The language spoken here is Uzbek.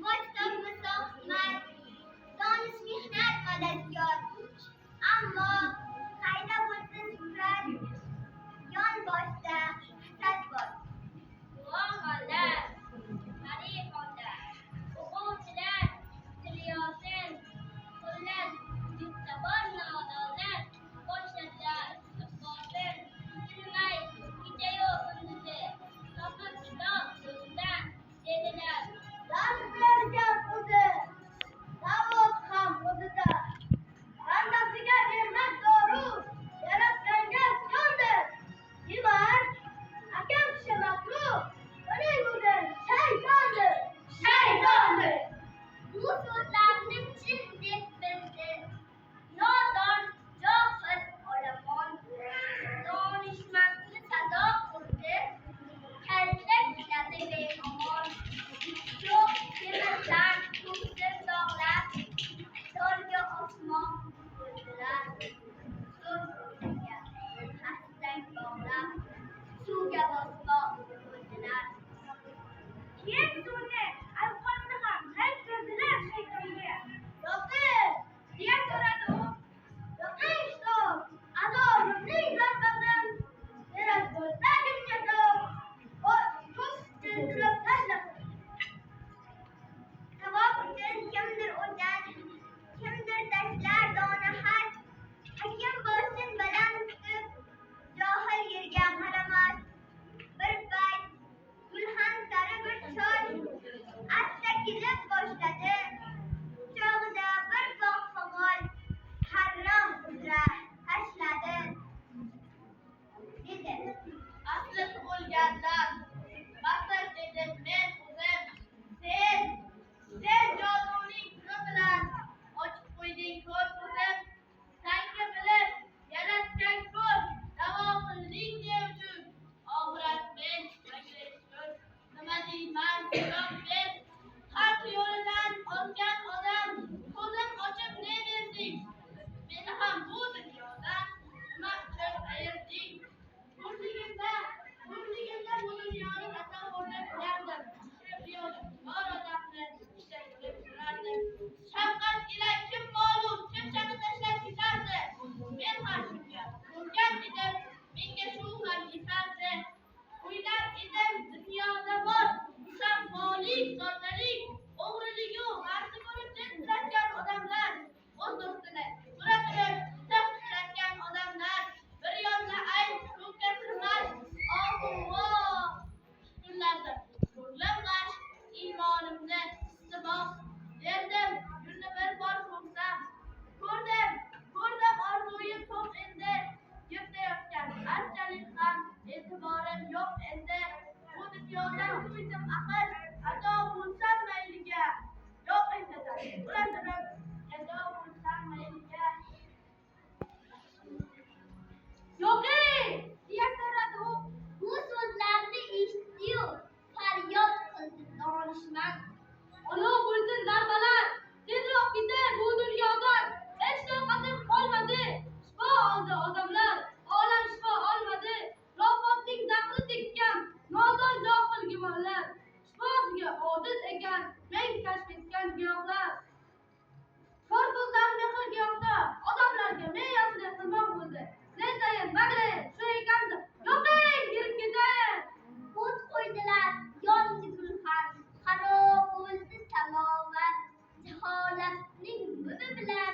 Boshqa musoqmat, donishli mehnat madadkor. Ammo qayda bo'lsin shuhrat, yon boshda hasad bor. Guvoh hollar, tarix hollar, o'quvchilar, tilyozin, xullas, yurtda bor nodonlar, boshladilar istiqbolni, bilmay kechayu kunduzi, topib kitob so'zidan dedilar. Dars bergan o'zi, zavod ham o'zida. Bandasiga bermak zoru, yaratganga iskondir. Demak, akam kishi makruh, uning o'zi shaytondir. Shaytondir. Bu so'zlarni chin deb bildi. Nodon, johil olomon, donishmandni sado qildi. Kalla ishladi beomon. Yo'q temirdan ko'ksim dog'lar, dorga osmon qo'ydilar. So'z o'rniga hashtag bog'lab, suvga bosmoq qo'ydilar. Keyin suvni, alqonni ham qayt berdilar shaytonga. Yoqing, deya so'radi u. Yoqing shtob, azobimning zarbasin, kerak bo'lsa kimga so'z, keltirib tashlasin. Savob uchun kimdir o'tar, kimdir tashlar dona xat. Hakim bo'lsin baland tutib, johil yerga qaramas. Bir payt gulxan sari bir choy asta kelib boshladi. Quchog'ida bir bog' somol harrom uzra tashladi. Dedi, asli tug'ilgandan basir dedim men o'zim. Sen joduning kuni bilan ochib qo'yding ko'r ko'zim. Sanki bilib yaratgan ko'r, davo qilding ne uchun? Oxirat men, yashashgur. Nima deyman, javob ber. Haq yo'lidan ozgan odam, ko'zim ochib ne berding? Meni ham bu dunyodan nima uchun ayirding? Ko'rligimda bu dunyoni tasavvurlab bilardim. Piyoda bor odamni ishda ko'rib turardim. Shafqat ila kim ma'lum, kimchani tashlab ketardi. Men ham shunga ko'rgan edim, menga shu ham yetardi. O'ylar edim dunyoda bor musammolik, soddalik, o'g'riligu g'arzi bo'lib tentirashgan odamlar, o'z do'stini so'ra turib titratgan odamlar, bir yonda ayb ko'kka sirg'ash, ohu-voh kunlarda ko'nglim g'ash, iymonimni istiboq derdim, yurni bir bor ko'rsam. Ko'rdim orzuim ko'p endi, yurtda yotgan qanchalik ham e'tiborim yo'q endi. Bu dunyodan qo'ydim aql, ado bo'lsam mayliga. Yo'q endi ulantirib, ado bo'lsam mayliga. Yo'qing, deya so'radi u. Bu so'zlarni eshitdi-yu, faryod qildi donishmand. Olov bo'lsin zarbalar, tezroq ketay bu dunyodan. Hech toqatim qolmadi. Shifo oldi odamlar, olam shifo olmadi. Rofotning zahri tekkan, nodon johil gumonlar. Shifosiga ojiz ekan, men kashf etgan giyohlar. Ko'r ko'zlar mehr giyohda, odamlarga men yaxshilik qilmoq bo'ldi. Lesayin, mag'rib, shu ekandir. Yo'qing, kirib ketay. O't qo'ydilar, yondi gulxan, xarob bo'ldi salovat. Jaholatning muni bilan